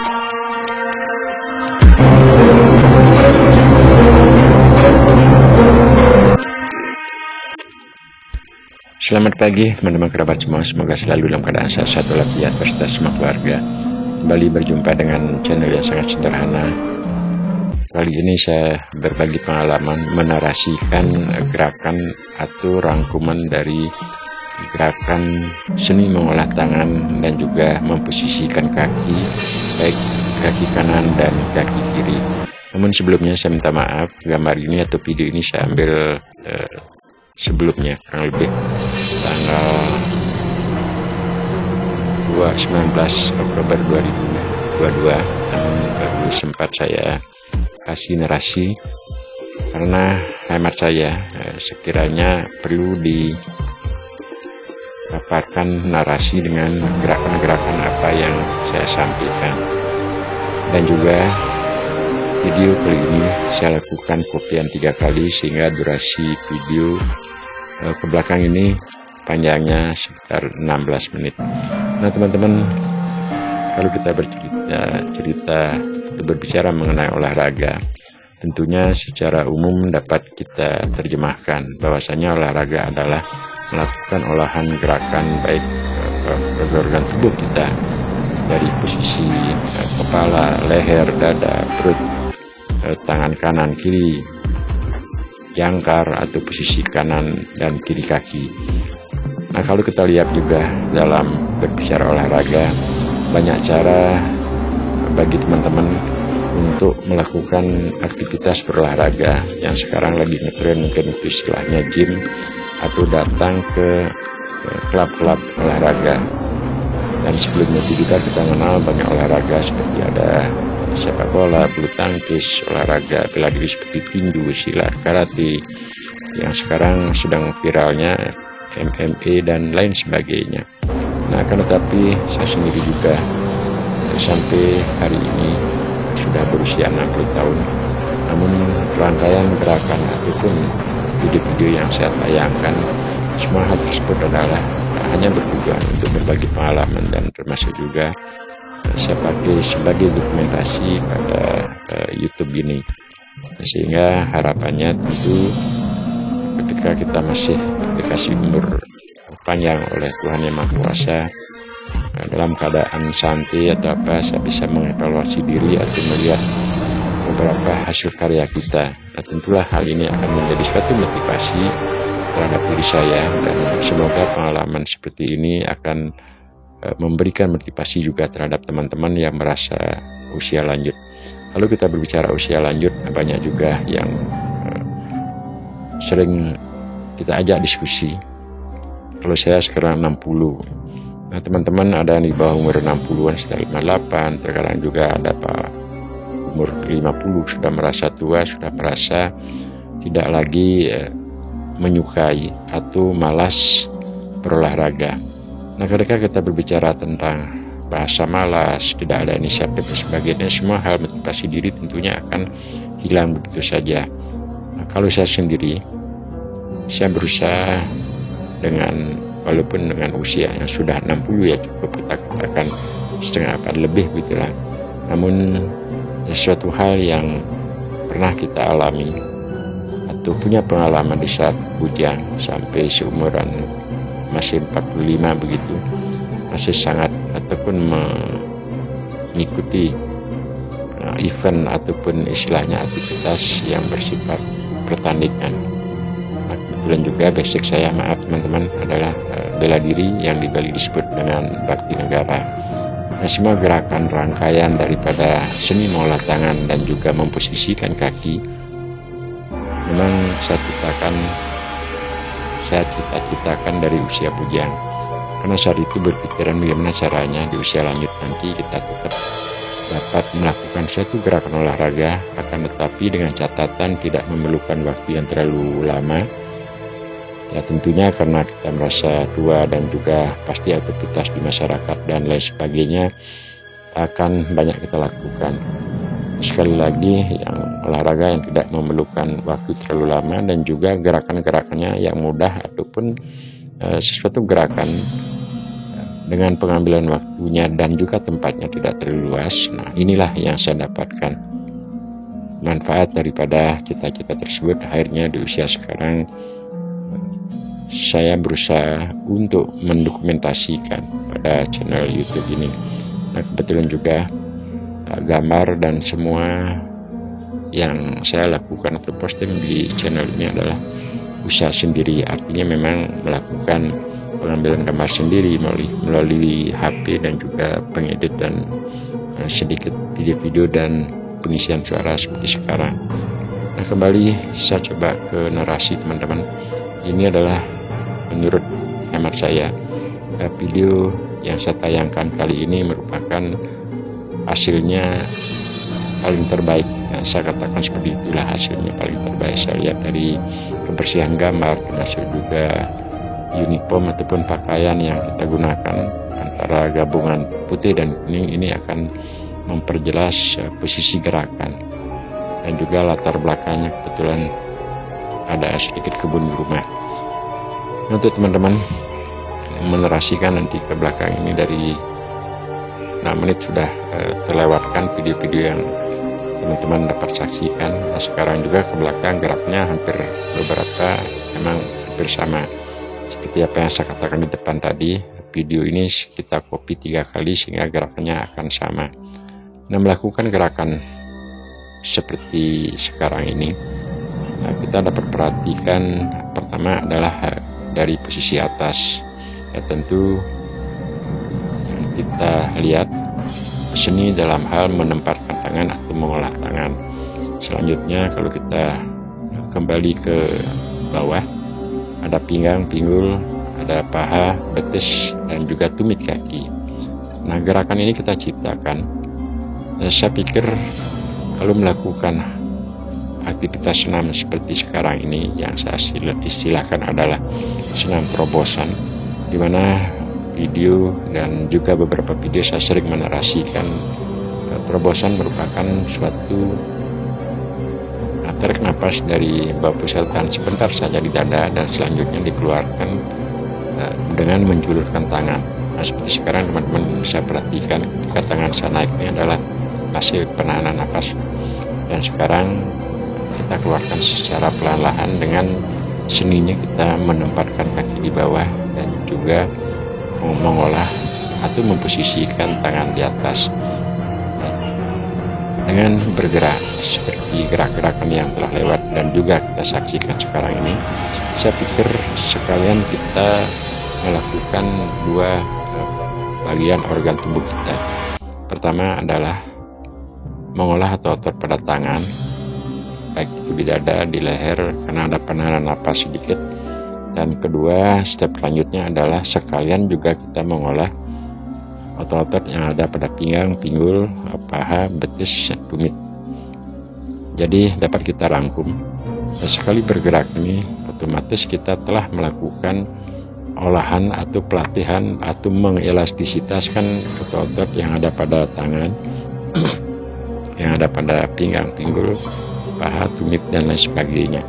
Selamat pagi teman-teman kerabat semua, semoga selalu dalam keadaan sehat walafiat berserta semua keluarga. Kembali berjumpa dengan channel yang sangat sederhana. Kali ini saya berbagi pengalaman menarasikan gerakan atau rangkuman dari gerakan seni mengolah tangan dan juga memposisikan kaki, baik kaki kanan dan kaki kiri. Namun sebelumnya saya minta maaf, gambar ini atau video ini saya ambil sebelumnya, kurang lebih tanggal 19 Oktober 2022, namun baru sempat saya kasih narasi karena hemat saya sekiranya perlu dipaparkan narasi dengan gerakan-gerakan apa yang saya sampaikan. Dan juga video kali ini saya lakukan kopian 3 kali sehingga durasi video ke belakang ini panjangnya sekitar 16 menit. Nah teman-teman, kalau kita berbicara mengenai olahraga, tentunya secara umum dapat kita terjemahkan bahwasanya olahraga adalah melakukan olahan gerakan baik organ tubuh kita dari posisi kepala, leher, dada, perut, tangan kanan, kiri, jangkar atau posisi kanan dan kiri kaki. Nah kalau kita lihat juga dalam berbicara olahraga, banyak cara bagi teman-teman untuk melakukan aktivitas berolahraga yang sekarang lagi ngetren, mungkin itu istilahnya gym, atau datang ke klub-klub olahraga. Dan sebelumnya juga kita mengenal banyak olahraga seperti ada sepak bola, bulu tangkis, olahraga bela diri seperti tinju, silat, karate, yang sekarang sedang viralnya MMA dan lain sebagainya. Nah akan tetapi saya sendiri juga sampai hari ini sudah berusia 60 tahun, namun rangkaian gerakan ataupun video-video yang saya tayangkan, semua hal tersebut adalah hanya bertujuan untuk berbagi pengalaman dan termasuk juga saya pakai sebagai dokumentasi pada YouTube ini, sehingga harapannya tentu ketika kita masih dikasih umur panjang oleh Tuhan Yang Maha Kuasa, dalam keadaan santai atau apa, saya bisa mengevaluasi diri atau melihat beberapa hasil karya kita. Nah tentulah hal ini akan menjadi suatu motivasi terhadap diri saya, dan semoga pengalaman seperti ini akan memberikan motivasi juga terhadap teman-teman yang merasa usia lanjut. Kalau kita berbicara usia lanjut, banyak juga yang sering kita ajak diskusi. Kalau saya sekarang 60, nah teman-teman ada yang di bawah umur 60-an, sekitar 58, terkadang juga ada Pak umur 50 sudah merasa tua, sudah merasa tidak lagi menyukai atau malas berolahraga. Nah ketika kita berbicara tentang bahasa malas, tidak ada inisiatif dan sebagainya, semua hal motivasi diri tentunya akan hilang begitu saja. Nah, kalau saya sendiri, saya berusaha dengan, walaupun dengan usia yang sudah 60 ya, cukup kita katakan setengah abad lebih begitulah, namun sesuatu hal yang pernah kita alami atau punya pengalaman di saat bujang sampai seumuran masih 45 begitu, masih sangat ataupun mengikuti event ataupun istilahnya aktivitas yang bersifat pertandingan. Nah, kebetulan juga basic saya, maaf teman-teman, adalah bela diri yang di Bali disebut dengan bakti negara. Nah, semua gerakan rangkaian daripada seni mengolah tangan dan juga memposisikan kaki memang saya cita-citakan dari usia bujang, karena saat itu berpikiran bagaimana caranya di usia lanjut nanti kita tetap dapat melakukan suatu gerakan olahraga, akan tetapi dengan catatan tidak memerlukan waktu yang terlalu lama ya, tentunya karena kita merasa tua dan juga pasti aktivitas di masyarakat dan lain sebagainya akan banyak kita lakukan. Sekali lagi, yang olahraga yang tidak memerlukan waktu terlalu lama dan juga gerakan-gerakannya yang mudah ataupun sesuatu gerakan dengan pengambilan waktunya dan juga tempatnya tidak terlalu luas. Nah, inilah yang saya dapatkan manfaat daripada cita-cita tersebut. Akhirnya di usia sekarang saya berusaha untuk mendokumentasikan pada channel YouTube ini. Nah, kebetulan juga gambar dan semua yang saya lakukan atau posting di channel ini adalah usaha sendiri, artinya memang melakukan pengambilan gambar sendiri melalui HP dan juga pengedit dan sedikit video-video dan pengisian suara seperti sekarang. Nah, kembali saya coba ke narasi teman-teman. Ini adalah menurut hemat saya video yang saya tayangkan kali ini merupakan hasilnya paling terbaik. Nah, saya katakan seperti itulah, hasilnya paling terbaik saya lihat dari kebersihan gambar, termasuk juga uniform ataupun pakaian yang kita gunakan antara gabungan putih dan kuning. Ini akan memperjelas posisi gerakan dan juga latar belakangnya kebetulan ada sedikit kebun rumah. Untuk teman-teman menerasikan nanti ke belakang ini dari 6 menit sudah terlewatkan video-video yang teman-teman dapat saksikan. Nah, sekarang juga ke belakang geraknya hampir beberapa memang hampir sama seperti apa yang saya katakan di depan tadi. Video ini kita copy 3 kali sehingga gerakannya akan sama. Nah, melakukan gerakan seperti sekarang ini, nah, kita dapat perhatikan pertama adalah dari posisi atas. Ya, tentu kita lihat seni dalam hal menempatkan tangan atau mengolah tangan. Selanjutnya kalau kita kembali ke bawah, ada pinggang, pinggul, ada paha, betis, dan juga tumit kaki. Nah, gerakan ini kita ciptakan. Saya pikir kalau melakukan aktivitas senam seperti sekarang ini, yang saya istilahkan adalah senam terobosan, di mana video dan juga beberapa video saya sering menarasikan terobosan merupakan suatu tarik nafas dari bawah pusat tahan sebentar saja di dada dan selanjutnya dikeluarkan dengan menjulurkan tangan. Nah, seperti sekarang teman-teman bisa perhatikan ketika tangan saya naik ini adalah hasil penahanan nafas, dan sekarang kita keluarkan secara pelan-lahan dengan seninya kita menempatkan kaki di bawah dan juga mengolah atau memposisikan tangan di atas dengan bergerak seperti gerak-gerakan yang telah lewat dan juga kita saksikan sekarang ini. Saya pikir sekalian kita melakukan 2 bagian organ tubuh kita. Pertama adalah mengolah atau otot pada tangan, baik itu di dada, di leher karena ada penahanan napas sedikit. Dan kedua, step selanjutnya adalah sekalian juga kita mengolah otot-otot yang ada pada pinggang, pinggul, paha, betis, tumit. Jadi dapat kita rangkum. Dan sekali bergerak ini, otomatis kita telah melakukan olahan atau pelatihan atau mengelastisitaskan otot-otot yang ada pada tangan, yang ada pada pinggang, pinggul, paha, tumit, dan lain sebagainya.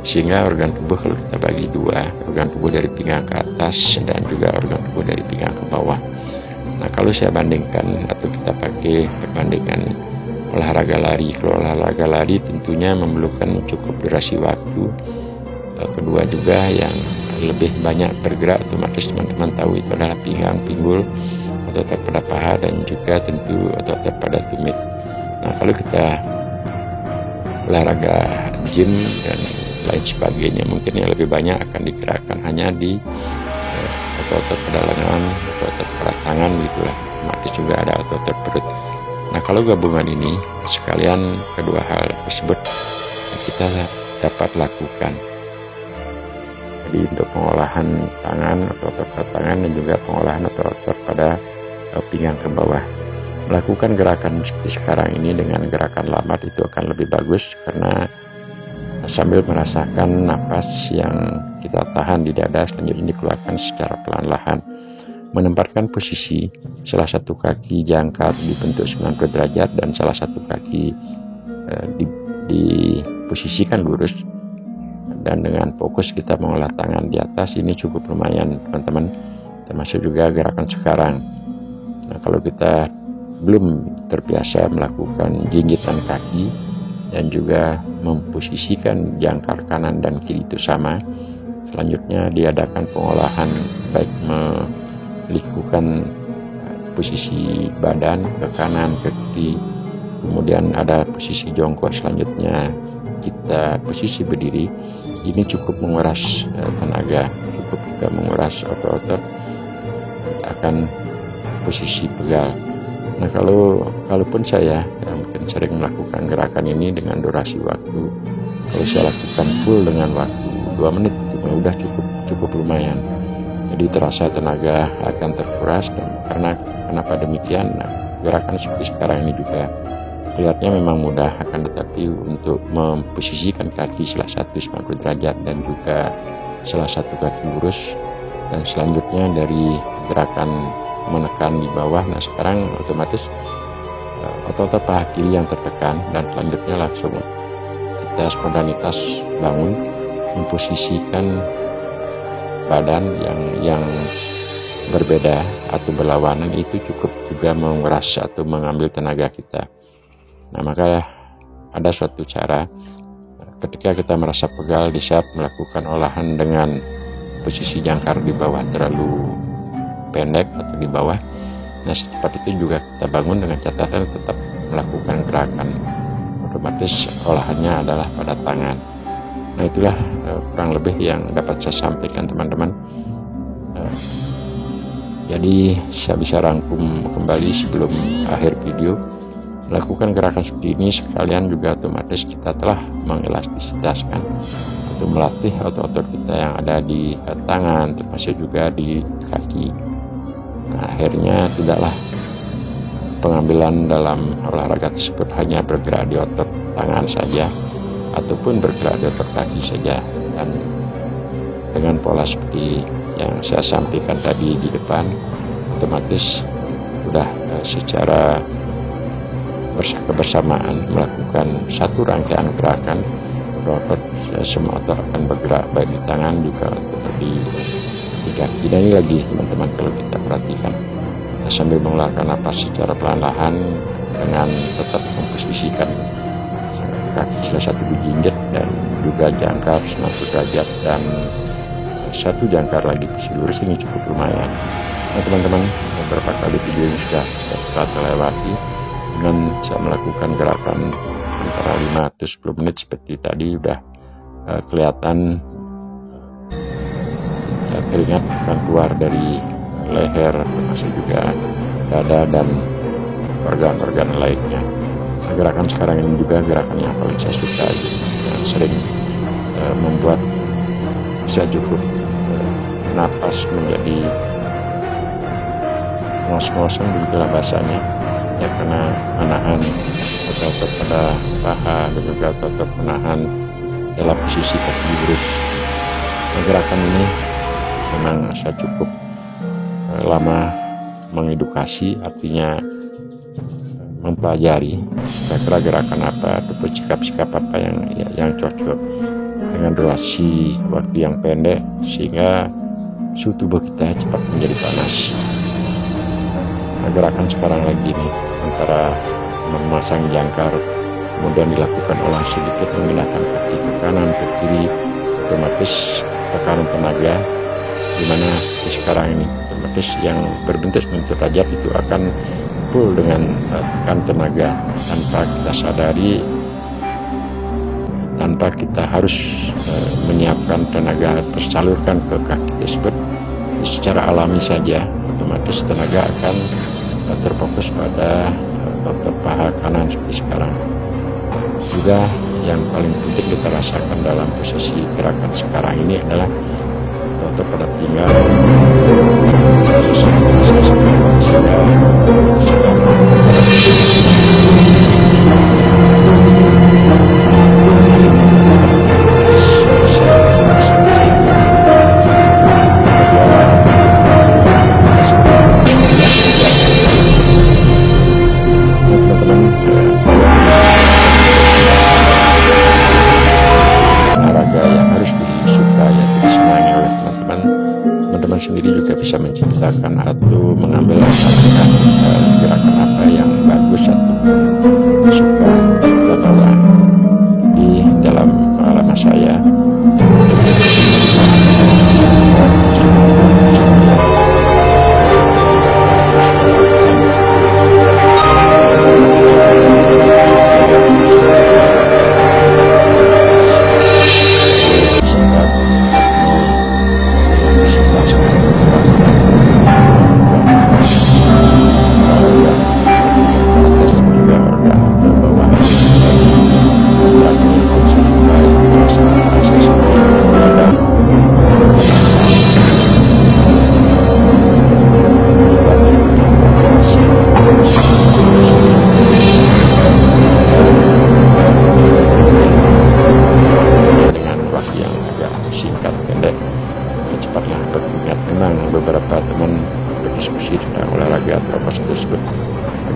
Sehingga organ tubuh kalau kita bagi 2, organ tubuh dari pinggang ke atas dan juga organ tubuh dari pinggang ke bawah. Nah, kalau saya bandingkan atau kita pakai perbandingan olahraga lari, kalau olahraga lari tentunya memerlukan cukup durasi waktu. Kedua juga yang lebih banyak bergerak, otomatis teman-teman tahu itu adalah pinggang, pinggul, otot pada paha, dan juga tentu otot pada tumit. Nah, kalau kita olahraga gym dan lain sebagainya, mungkin yang lebih banyak akan digerakkan hanya di otot-otot pada lengan, otot pada tangan gitulah. Otomatis juga ada otot perut. Nah, kalau gabungan ini sekalian kedua hal tersebut kita dapat lakukan. Jadi untuk pengolahan tangan, otot-otot pada tangan, dan juga pengolahan otot-otot pada pinggang ke bawah. Melakukan gerakan seperti sekarang ini dengan gerakan lambat itu akan lebih bagus karena sambil merasakan napas yang kita tahan di dada selanjutnya dikeluarkan secara pelan-lahan. Menempatkan posisi salah satu kaki jangkat dibentuk 90 derajat dan salah satu kaki diposisikan lurus, dan dengan fokus kita mengolah tangan di atas. Ini cukup lumayan teman-teman termasuk juga gerakan sekarang. Nah, kalau kita belum terbiasa melakukan jingitan kaki dan juga memposisikan jangkar kanan dan kiri itu sama, selanjutnya diadakan pengolahan baik melikukan posisi badan ke kanan ke kiri, kemudian ada posisi jongkok, selanjutnya kita posisi berdiri. Ini cukup menguras tenaga, cukup juga menguras otot-otot akan posisi pegal. Nah, kalaupun saya mungkin sering melakukan gerakan ini dengan durasi waktu, kalau saya lakukan full dengan waktu 2 menit itu udah cukup lumayan. Jadi terasa tenaga akan terkuras, dan kenapa demikian? Nah, gerakan seperti sekarang ini juga kelihatannya memang mudah, akan tetapi untuk memposisikan kaki salah satu 90 derajat dan juga salah satu kaki lurus, dan selanjutnya dari gerakan menekan di bawah. Nah, sekarang otomatis otot paha kiri yang tertekan, dan selanjutnya langsung kita spontanitas bangun, memposisikan badan yang berbeda atau berlawanan. Itu cukup juga menguras atau mengambil tenaga kita. Nah, maka ada suatu cara ketika kita merasa pegal di saat melakukan olahan dengan posisi jangkar di bawah terlalu pendek atau di bawah. Nah, secepat itu juga kita bangun dengan catatan tetap melakukan gerakan. Otomatis olahannya adalah pada tangan. Nah, itulah kurang lebih yang dapat saya sampaikan, teman-teman. Jadi saya bisa rangkum kembali sebelum akhir video. Melakukan gerakan seperti ini sekalian juga otomatis kita telah mengelastisitaskan atau melatih otot-otot kita yang ada di tangan, termasuk juga di kaki. Nah, akhirnya tidaklah pengambilan dalam olahraga tersebut hanya bergerak di otot tangan saja ataupun bergerak di otot kaki saja, dan dengan pola seperti yang saya sampaikan tadi di depan, otomatis sudah secara kebersamaan melakukan satu rangkaian gerakan, otot semua otot akan bergerak baik di tangan juga di kaki. Dan ini lagi, teman-teman, kalau kita perhatikan sambil mengeluarkan napas secara perlahan dengan tetap memposisikan kaki salah satu dijinjit dan juga jangkar 90 derajat dan satu jangkar lagi posisi lurus, ini cukup lumayan. Nah, teman-teman, beberapa kali video ini sudah terlewati dengan saya melakukan gerakan antara 5 atau 10 menit seperti tadi. Udah kelihatan keringat akan keluar dari leher, termasuk juga dada dan organ-organ lainnya. Nah, gerakan sekarang ini juga gerakan yang paling saya suka, yang sering membuat saya cukup napas menjadi ngos-ngosan, begitulah bahasanya ya, karena menahan otot pada paha dan juga otot menahan dalam posisi kaki lurus. Nah, gerakan ini memang saya cukup lama mengedukasi, artinya mempelajari kira-kira gerakan apa ataupun sikap-sikap apa yang cocok dengan durasi waktu yang pendek sehingga suhu tubuh kita cepat menjadi panas. Nah, gerakan sekarang lagi nih antara memasang jangkar, kemudian dilakukan olah sedikit memindahkan kaki ke kanan ke kiri, otomatis tekanan tenaga dimana sekarang ini otomatis yang berbentuk 90 derajat itu akan full dengan tekan tenaga tanpa kita sadari, tanpa kita harus menyiapkan tenaga tersalurkan ke kaki tersebut. Secara alami saja otomatis tenaga akan terfokus pada otot paha kanan seperti sekarang. Juga yang paling penting kita rasakan dalam posisi gerakan sekarang ini adalah otot pada pinggang, sendiri juga bisa menciptakan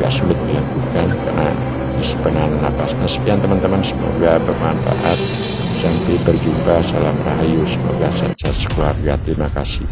agak sulit dilakukan karena isi penahan napasnya. Sekian teman-teman, semoga bermanfaat. Sampai berjumpa, salam rahayu, semoga sehat keluarga. Terima kasih.